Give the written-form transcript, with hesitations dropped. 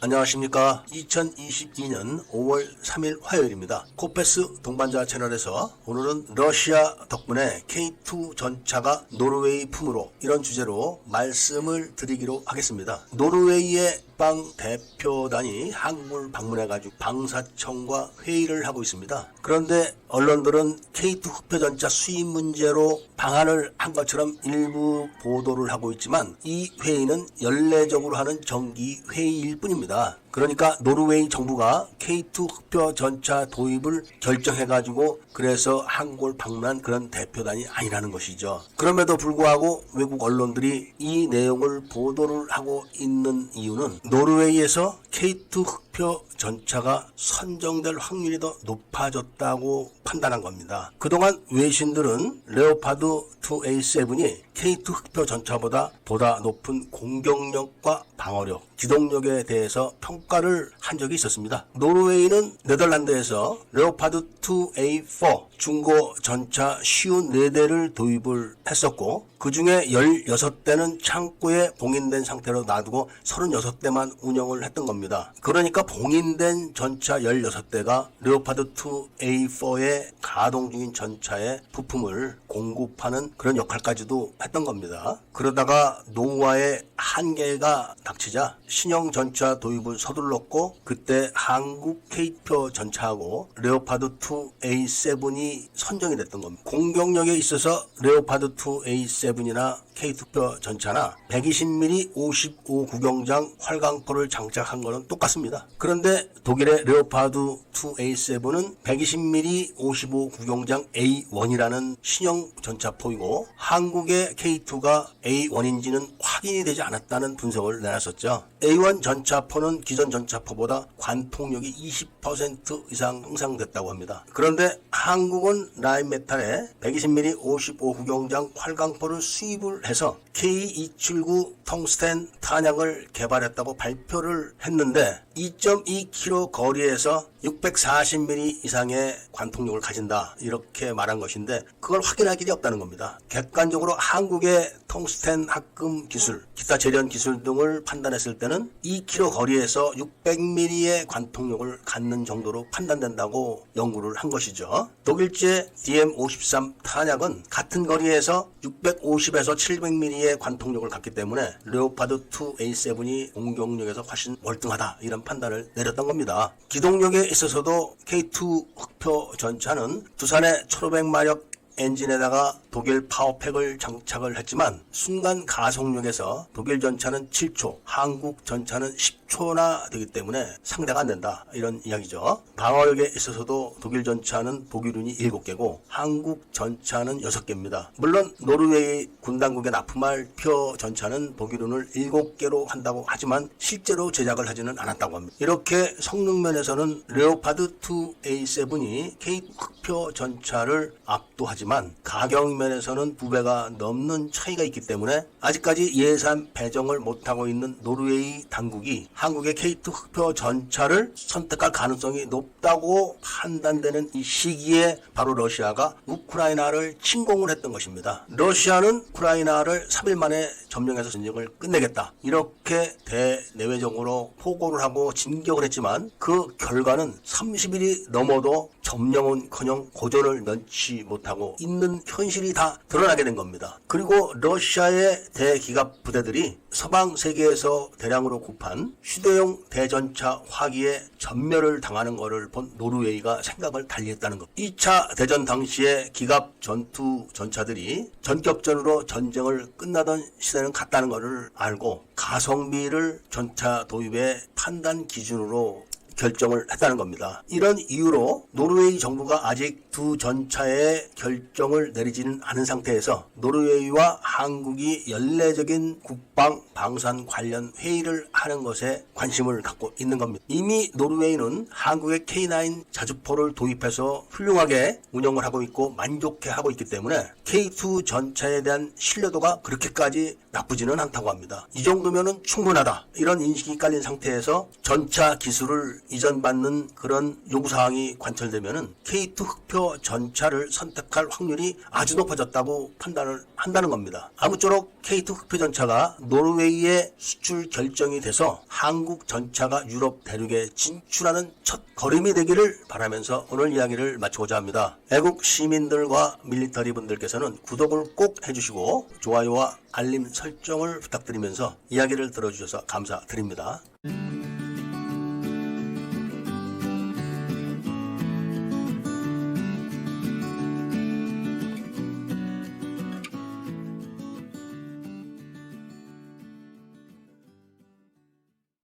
안녕하십니까. 2022년 5월 3일 화요일입니다. 코페스 동반자 채널에서 오늘은 러시아 덕분에 K2 전차가 노르웨이 품으로, 이런 주제로 말씀을 드리기로 하겠습니다. 노르웨이의 국방 대표단이 한국을 방문해가지고 방사청과 회의를 하고 있습니다. 그런데 언론들은 K2 흑표전차 수입 문제로 방한을 한 것처럼 일부 보도를 하고 있지만, 이 회의는 연례적으로 하는 정기 회의일 뿐입니다. 그러니까 노르웨이 정부가 K2 흑표 전차 도입을 결정해가지고 그래서 한국을 방문한 그런 대표단이 아니라는 것이죠. 그럼에도 불구하고 외국 언론들이 이 내용을 보도를 하고 있는 이유는 노르웨이에서 K2 흑표 전차가 선정될 확률이 더 높아졌다고 판단한 겁니다. 그동안 외신들은 레오파드 2A7이 K2 흑표 전차보다 보다 높은 공격력과 방어력, 기동력에 대해서 평가를 한 적이 있었습니다. 노르웨이는 네덜란드에서 레오파드 2A4 중고 전차 54대를 도입을 했었고, 그 중에 16대는 창고에 봉인된 상태로 놔두고 36대만 운영을 했던 겁니다. 그러니까 봉인된 전차 16대가 레오파드 2A4의 가동 중인 전차의 부품을 공급하는 그런 역할까지도 했던 겁니다. 그러다가 노후화의 한계가 닥치자 신형 전차 도입을 서둘렀고, 그때 한국 K표 전차하고 레오파드 2A7이 선정이 됐던 겁니다. 공격력에 있어서 레오파드 2A7이나 K2표 전차나 120mm 55 구경장 활강포를 장착한 것은 똑같습니다. 그런데 독일의 레오파드 2A7은 120mm 55 구경장 A1이라는 신형 전차포이고, 한국의 K2가 A1인지는 확인이 되지 않았다는 분석을 내놨었죠. A1 전차포는 기존 전차포보다 관통력이 20% 이상 향상됐다고 합니다. 그런데 한국은 라인메탈에 120mm 55 구경장 활강포를 수입을 해서 K279 텅스텐 탄약을 개발했다고 발표를 했는데, 2.2km 거리에서 640mm 이상의 관통력을 가진다, 이렇게 말한 것인데 그걸 확인할 길이 없다는 겁니다. 객관적으로 한국의 텅스텐 합금 기술, 기타 재련 기술 등을 판단했을 때는 2km 거리에서 600mm의 관통력을 갖는 정도로 판단된다고 연구를 한 것이죠. 독일제 DM53 탄약은 같은 거리에서 650에서 700mm의 관통력을 갖기 때문에 레오파드 2A7이 공격력에서 훨씬 월등하다, 이런 판단을 내렸던 겁니다. 기동력에 있어서도 K2 흑표 전차는 두산의 1500마력 엔진에다가 독일 파워팩을 장착을 했지만 순간 가속력에서 독일 전차는 7초, 한국 전차는 10초나 되기 때문에 상대가 안 된다, 이런 이야기죠. 방어력에 있어서도 독일 전차는 보기륜이 7개고 한국 전차는 6개입니다. 물론 노르웨이 군당국에 납품할 표 전차는 보기륜을 7개로 한다고 하지만 실제로 제작을 하지는 않았다고 합니다. 이렇게 성능 면에서는 레오파드 2A7이 K 흑표 전차를 압도하지만 가격 면에서는 2배가 넘는 차이가 있기 때문에 아직까지 예산 배정을 못하고 있는 노르웨이 당국이 한국의 K2 흑표 전차를 선택할 가능성이 높다고 판단되는 이 시기에 바로 러시아가 우크라이나를 침공을 했던 것입니다. 러시아는 우크라이나를 3일 만에 점령해서 전쟁을 끝내겠다, 이렇게 대내외적으로 포고를 하고 진격을 했지만 그 결과는 30일이 넘어도 점령은커녕 고전을 면치 못하고 있는 현실이 다 드러나게 된 겁니다. 그리고 러시아의 대기갑 부대들이 서방 세계에서 대량으로 구입한 휴대용 대전차 화기에 전멸을 당하는 것을 본 노르웨이가 생각을 달리했다는 것. 2차 대전 당시에 기갑 전투 전차들이 전격전으로 전쟁을 끝나던 시대는 갔다는 것을 알고 가성비를 전차 도입의 판단 기준으로 결정을 했다는 겁니다. 이런 이유로 노르웨이 정부가 아직 두 전차의 결정을 내리지는 않은 상태에서 노르웨이와 한국이 연례적인 국방 방산 관련 회의를 하는 것에 관심을 갖고 있는 겁니다. 이미 노르웨이는 한국의 K9 자주포를 도입해서 훌륭하게 운영을 하고 있고 만족해하고 있기 때문에 K2 전차에 대한 신뢰도가 그렇게까지 나쁘지는 않다고 합니다. 이 정도면은 충분하다, 이런 인식이 깔린 상태에서 전차 기술을 이전받는 그런 요구사항이 관철되면은 K2 흑표 중에서 전차를 선택할 확률이 아주 높아졌다고 판단을 한다는 겁니다. 아무쪼록 K2 흑표 전차가 노르웨이에 수출 결정이 돼서 한국 전차가 유럽 대륙에 진출하는 첫 걸음이 되기를 바라면서 오늘 이야기를 마치고자 합니다. 애국 시민들과 밀리터리 분들께서는 구독을 꼭 해주시고 좋아요와 알림 설정을 부탁드리면서 이야기를 들어주셔서 감사드립니다.